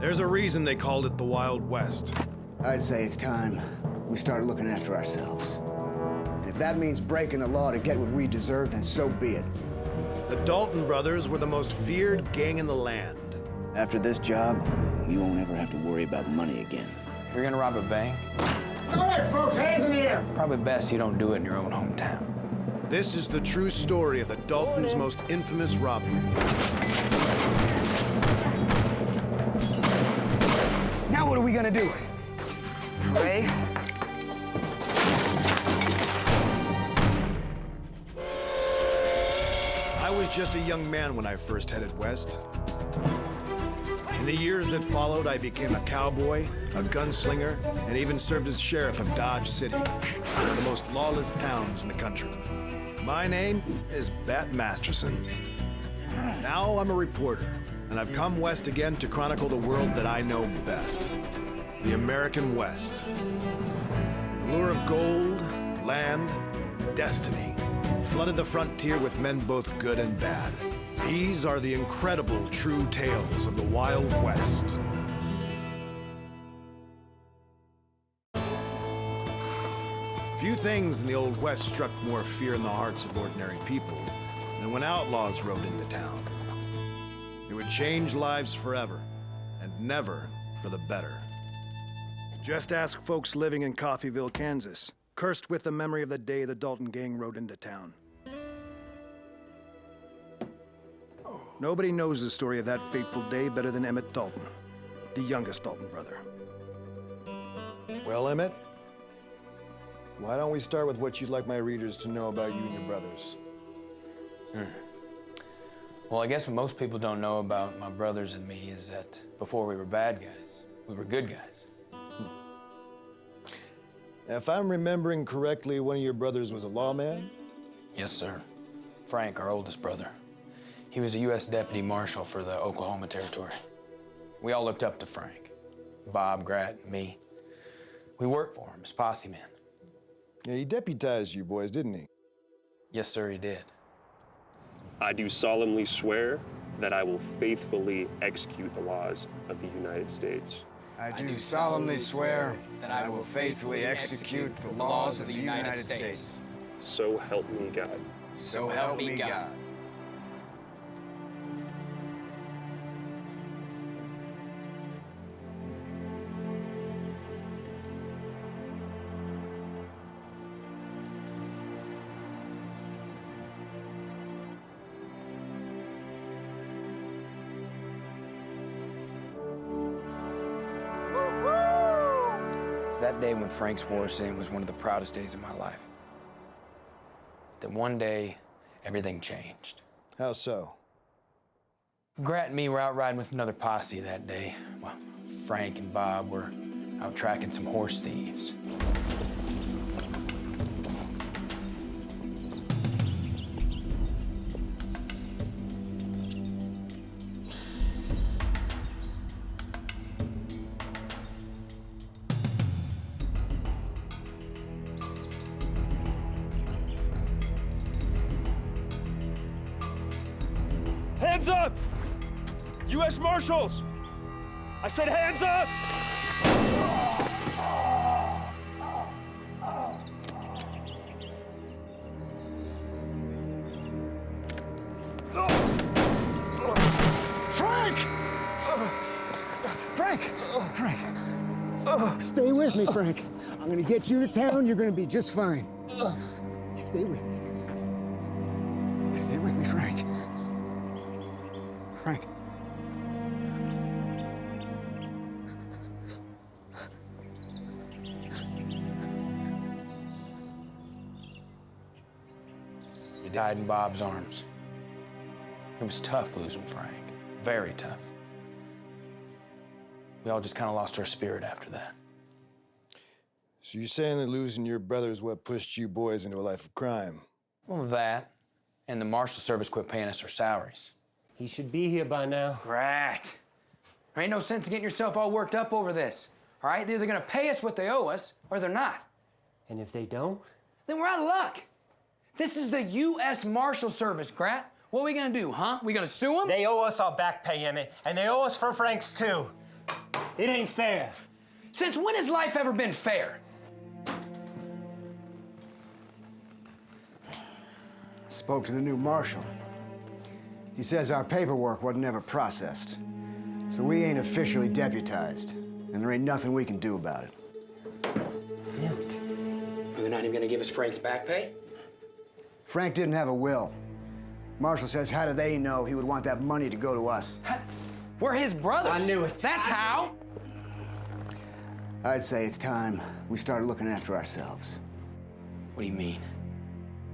There's a reason they called it the Wild West. I'd say it's time we start looking after ourselves. And if that means breaking the law to get what we deserve, then so be it. The Dalton brothers were the most feared gang in the land. After this job, we won't ever have to worry about money again. You're gonna rob a bank? All right, folks, hands in the air. Probably best you don't do it in your own hometown. This is the true story of the Daltons' most infamous robbery. Now what are we gonna do? Pray? I was just a young man when I first headed west. In the years that followed, I became a cowboy, a gunslinger, and even served as sheriff of Dodge City, one of the most lawless towns in the country. My name is Bat Masterson. Now I'm a reporter, and I've come west again to chronicle the world that I know best, the American West. The lure of gold, land, destiny flooded the frontier with men both good and bad. These are the incredible true tales of the Wild West. Few things in the Old West struck more fear in the hearts of ordinary people than when outlaws rode into town. It would change lives forever, and never for the better. Just ask folks living in Coffeyville, Kansas, cursed with the memory of the day the Dalton gang rode into town. Nobody knows the story of that fateful day better than Emmett Dalton, the youngest Dalton brother. Well, Emmett, why don't we start with what you'd like my readers to know about you and your brothers? Well, I guess what most people don't know about my brothers and me is that before we were bad guys, we were good guys. If I'm remembering correctly, one of your brothers was a lawman? Yes, sir. Frank, our oldest brother. He was a U.S. Deputy Marshal for the Oklahoma Territory. We all looked up to Frank. Bob, Grat, me. We worked for him as posse men. Yeah, he deputized you boys, didn't he? Yes, sir, he did. I do solemnly swear that I will faithfully execute the laws of the United States. I do solemnly swear that I will faithfully execute the laws of the United States. So help me God. So help me God. That day when Frank swore us in was one of the proudest days of my life. Then one day, everything changed. How so? Grat and me were out riding with another posse that day. Well, Frank and Bob were out tracking some horse thieves. Hands up! U.S. Marshals! I said hands up! Frank! Frank! Frank! Stay with me, Frank. I'm gonna get you to town. You're gonna be just fine. Stay with me. Stay with me, Frank. Frank. He died in Bob's arms. It was tough losing Frank. Very tough. We all just kind of lost our spirit after that. So you're saying that losing your brother is what pushed you boys into a life of crime? Well, that, and the Marshal Service quit paying us our salaries. He should be here by now. Right. There ain't no sense in getting yourself all worked up over this, all right? They're either gonna pay us what they owe us, or they're not. And if they don't? Then we're out of luck. This is the U.S. Marshal Service, Grat. What are we gonna do, huh? We gonna sue them? They owe us our back pay, Emmett, and they owe us for Frank's too. It ain't fair. Since when has life ever been fair? Spoke to the new marshal. He says our paperwork wasn't ever processed. So we ain't officially deputized, and there ain't nothing we can do about it. Newt. They're not even gonna give us Frank's back pay? Frank didn't have a will. Marshal says, how do they know he would want that money to go to us? We're his brothers. I knew it. That's how. I'd say it's time we started looking after ourselves. What do you mean?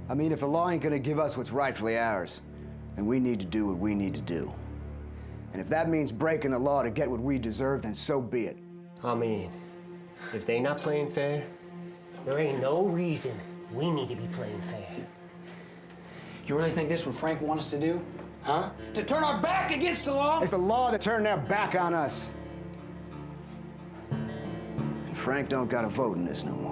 I mean, if the law ain't gonna give us what's rightfully ours, then we need to do what we need to do. And if that means breaking the law to get what we deserve, then so be it. I mean, if they not playing fair, there ain't no reason we need to be playing fair. You really think this is what Frank wants us to do? Huh? To turn our back against the law? It's the law that turned their back on us. And Frank don't got a vote in this no more.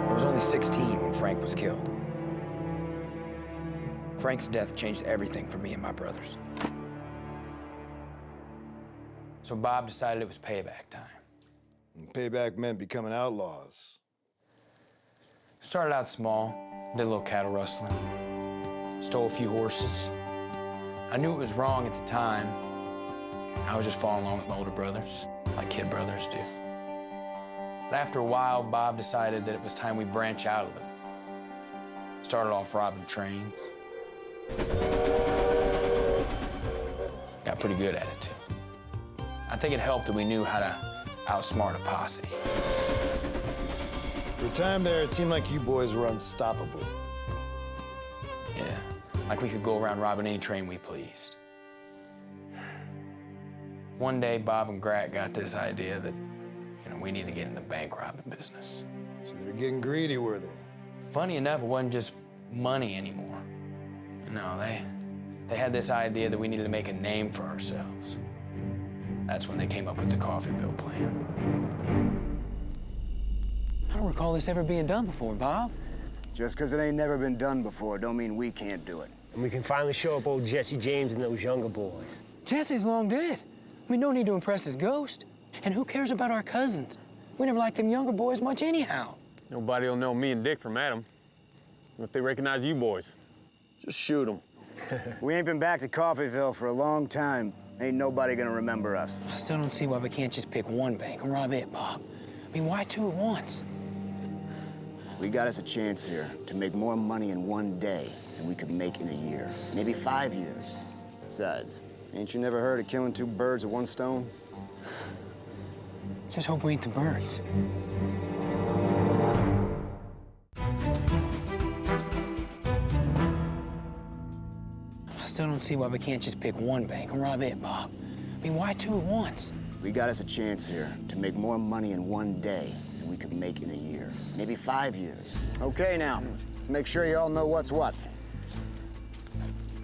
I was only 16 when Frank was killed. Frank's death changed everything for me and my brothers. So Bob decided it was payback time. And payback meant becoming outlaws. Started out small, did a little cattle rustling, stole a few horses. I knew it was wrong at the time. I was just following along with my older brothers, like kid brothers do. But after a while, Bob decided that it was time we branch out a little. Started off robbing trains. Got pretty good at it, too. I think it helped that we knew how to outsmart a posse. For a time there, it seemed like you boys were unstoppable. Yeah, like we could go around robbing any train we pleased. One day, Bob and Grat got this idea that, we need to get in the bank robbing business. So they're getting greedy, were they? Funny enough, it wasn't just money anymore. No, they had this idea that we needed to make a name for ourselves. That's when they came up with the Coffeyville plan. I don't recall this ever being done before, Bob. Just because it ain't never been done before don't mean we can't do it. And we can finally show up old Jesse James and those younger boys. Jesse's long dead. We don't need to impress his ghost. And who cares about our cousins? We never liked them younger boys much anyhow. Nobody will know me and Dick from Adam. If they recognize you boys, just shoot them. We ain't been back to Coffeyville for a long time. Ain't nobody gonna remember us. I still don't see why we can't just pick one bank and rob it, Bob. I mean, why two at once? We got us a chance here to make more money in one day than we could make in a year, maybe 5 years. Besides, ain't you never heard of killing two birds with one stone? Just hope we eat the birds. I still don't see why we can't just pick one bank and rob it, Bob. I mean, why two at once? We got us a chance here to make more money in one day than we could make in a year, maybe 5 years. Okay, now, let's make sure you all know what's what.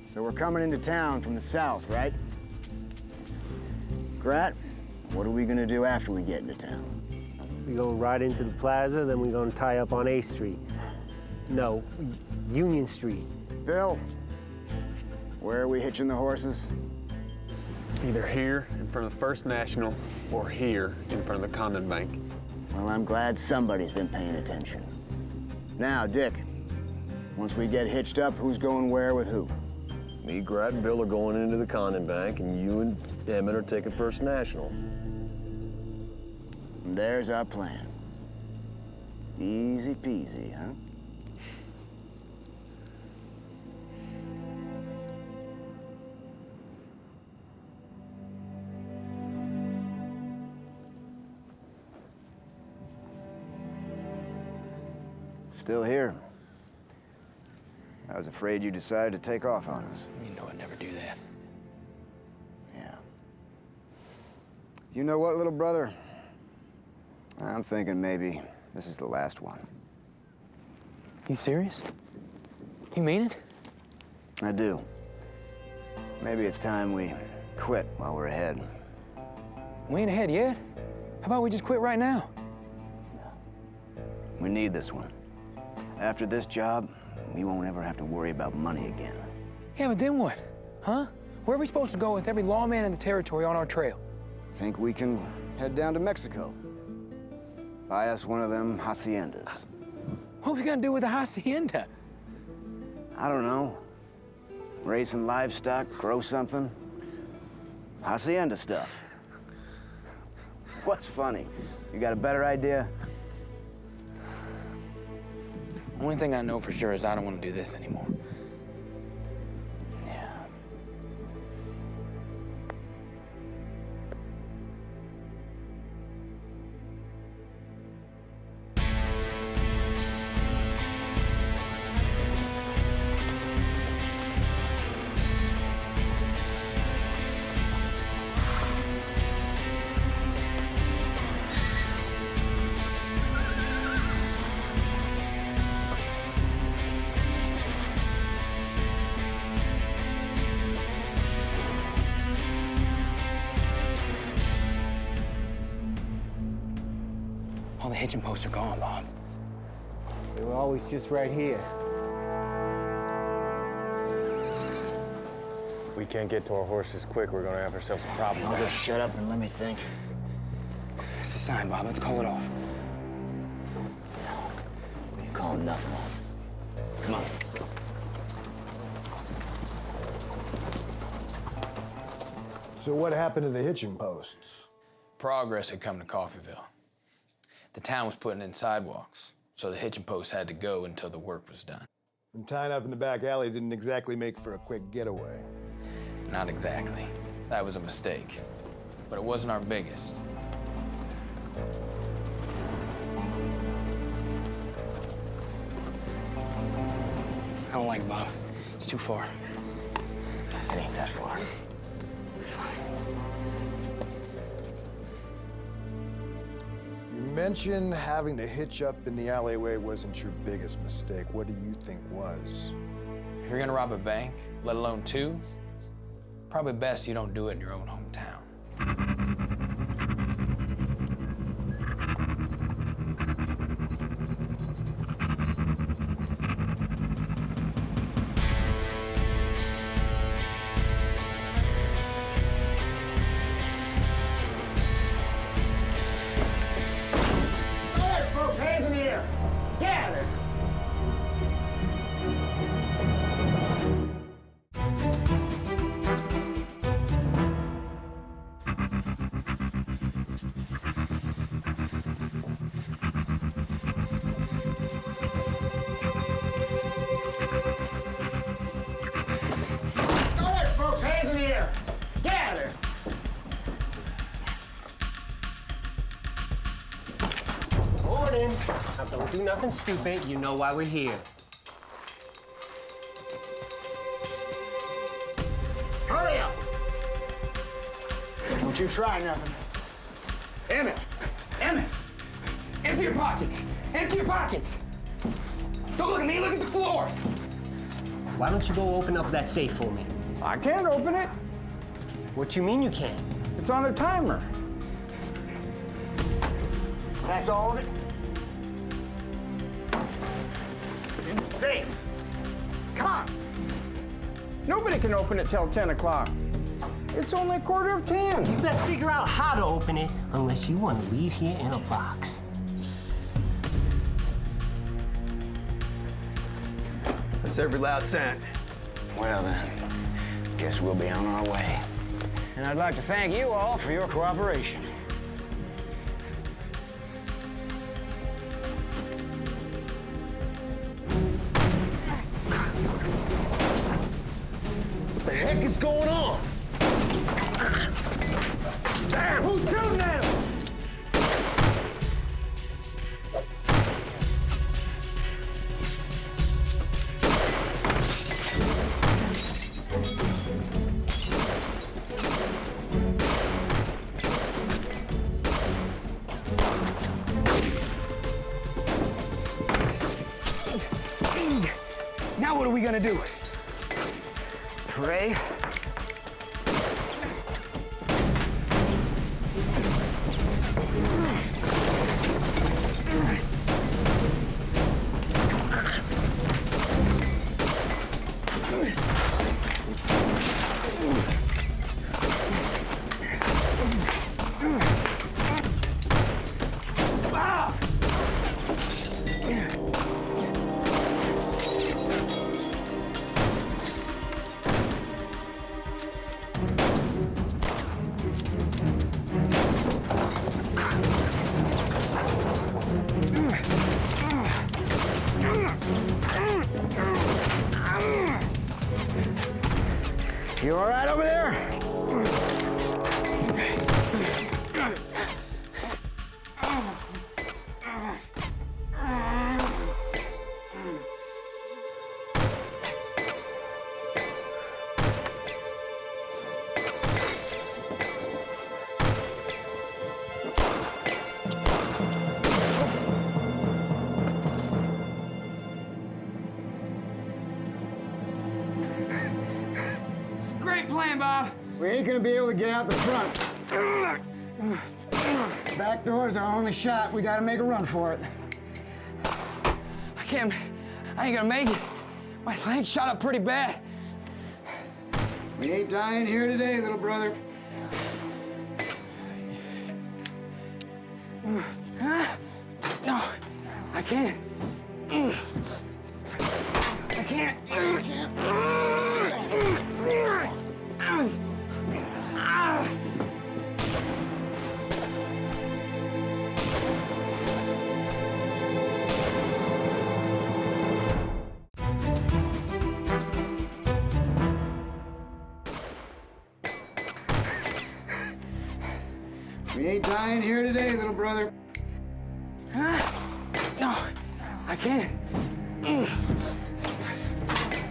So we're coming into town from the south, right? Grat, what are we gonna do after we get into town? We gonna ride into the plaza, then we gonna tie up on A Street. No, Union Street. Bill, where are we hitching the horses? Either here in front of the First National or here in front of the Condon Bank. Well, I'm glad somebody's been paying attention. Now, Dick, once we get hitched up, who's going where with who? Me, Grat, and Bill are going into the Condon Bank, and you and Emmett are taking First National. And there's our plan. Easy peasy, huh? still here. I was afraid you decided to take off on us. You know I'd never do that. Yeah. You know what, little brother? I'm thinking maybe this is the last one. You serious? You mean it? I do. Maybe it's time we quit while we're ahead. We ain't ahead yet. How about we just quit right now? We need this one. After this job, we won't ever have to worry about money again. Yeah, but then what? Huh? Where are we supposed to go with every lawman in the territory on our trail? Think we can head down to Mexico. Buy us one of them haciendas. What are we gonna do with the hacienda? I don't know. Raise some livestock, grow something. Hacienda stuff. What's funny? You got a better idea? Only thing I know for sure is I don't want to do this anymore. Yeah. All the hitching posts are gone, Bob. They were always just right here. If we can't get to our horses quick, we're gonna have ourselves a problem. I'll just shut up and let me think. It's a sign, Bob. Let's call it off. You call nothing off. Come on. So what happened to the hitching posts? Progress had come to Coffeyville. The town was putting in sidewalks, so the hitching posts had to go until the work was done. And tying up in the back alley didn't exactly make for a quick getaway. Not exactly. That was a mistake. But it wasn't our biggest. I don't like it, Bob. It's too far. It ain't that far. You mentioned having to hitch up in the alleyway wasn't your biggest mistake. What do you think was? If you're gonna rob a bank, let alone two, probably best you don't do it in your own hometown. Hands in the air! Gather! Morning. Now, don't do nothing stupid. You know why we're here. Hurry up! Don't you try nothing. Emmett! Emmett! Empty your pockets! Empty your pockets! Don't look at me, look at the floor! Why don't you go open up that safe for me? I can't open it. What you mean you can't? It's on a timer. That's all of it? It's in the safe. Come on. Nobody can open it till 10 o'clock. It's only 10:15. You best figure out how to open it, unless you want to leave here in a box. That's every last cent. Well then, guess we'll be on our way. And I'd like to thank you all for your cooperation. What the heck is going on? Damn, who's shooting at him? Now what are we gonna do? Pray? You all right over there? Great plan, Bob. We ain't gonna be able to get out the front. Back door's our only shot. We gotta make a run for it. I ain't gonna make it. My leg's shot up pretty bad. We ain't dying here today, little brother. No, I can't. I can't. We ain't dying here today, little brother. No, I can't.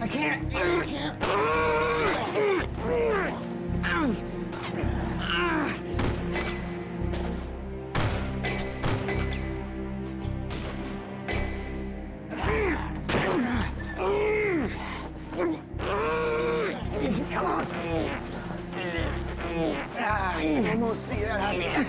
I can't. You almost see that hustle.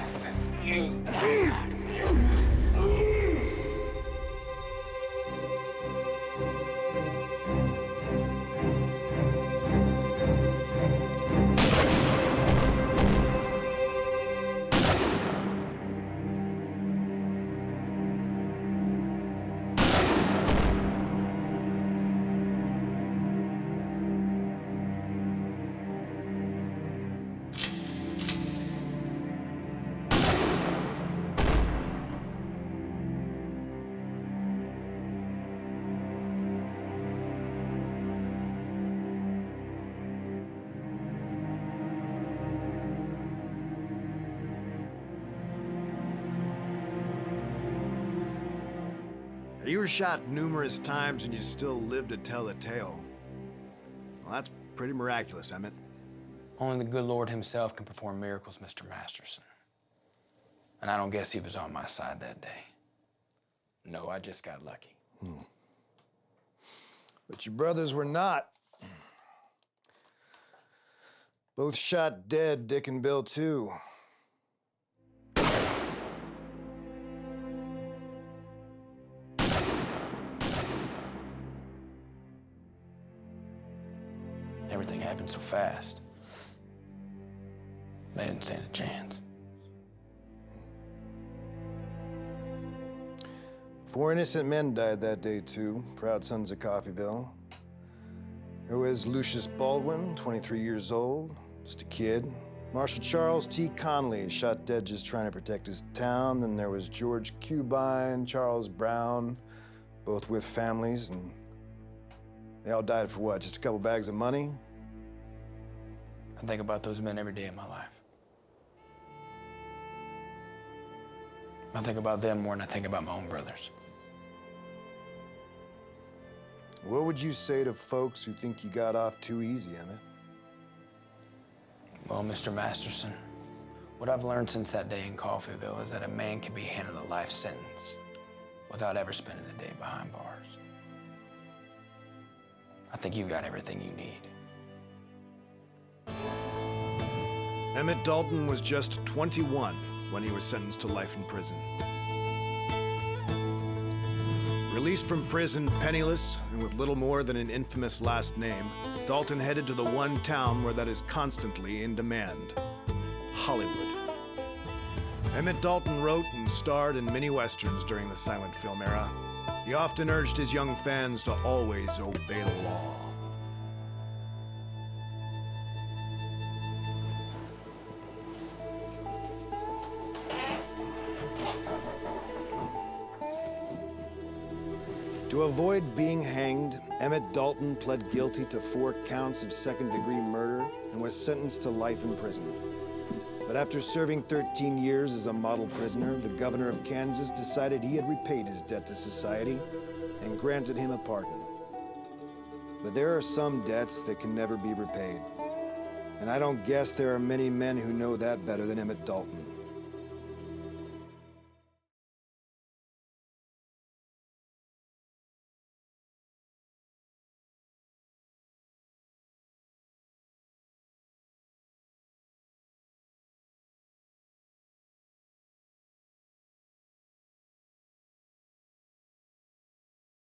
You were shot numerous times and you still live to tell the tale. Well, that's pretty miraculous, Emmett. Only the good Lord himself can perform miracles, Mr. Masterson. And I don't guess he was on my side that day. No, I just got lucky. But your brothers were not. Both shot dead, Dick and Bill, too. Everything happened so fast. They didn't stand a chance. 4 innocent men died that day, too. Proud sons of Coffeyville. There was Lucius Baldwin, 23 years old, just a kid. Marshal Charles T. Conley, shot dead just trying to protect his town. Then there was George Cubine, Charles Brown, both with families, and they all died for what, just a couple bags of money? I think about those men every day of my life. I think about them more than I think about my own brothers. What would you say to folks who think you got off too easy, Emmett? Well, Mr. Masterson, what I've learned since that day in Coffeyville is that a man can be handed a life sentence without ever spending a day behind bars. I think you've got everything you need. Emmett Dalton was just 21 when he was sentenced to life in prison. Released from prison penniless and with little more than an infamous last name, Dalton headed to the one town where that is constantly in demand, Hollywood. Emmett Dalton wrote and starred in many westerns during the silent film era. He often urged his young fans to always obey the law. To avoid being hanged, Emmett Dalton pled guilty to 4 counts of second-degree murder and was sentenced to life in prison. But after serving 13 years as a model prisoner, the governor of Kansas decided he had repaid his debt to society and granted him a pardon. But there are some debts that can never be repaid. And I don't guess there are many men who know that better than Emmett Dalton.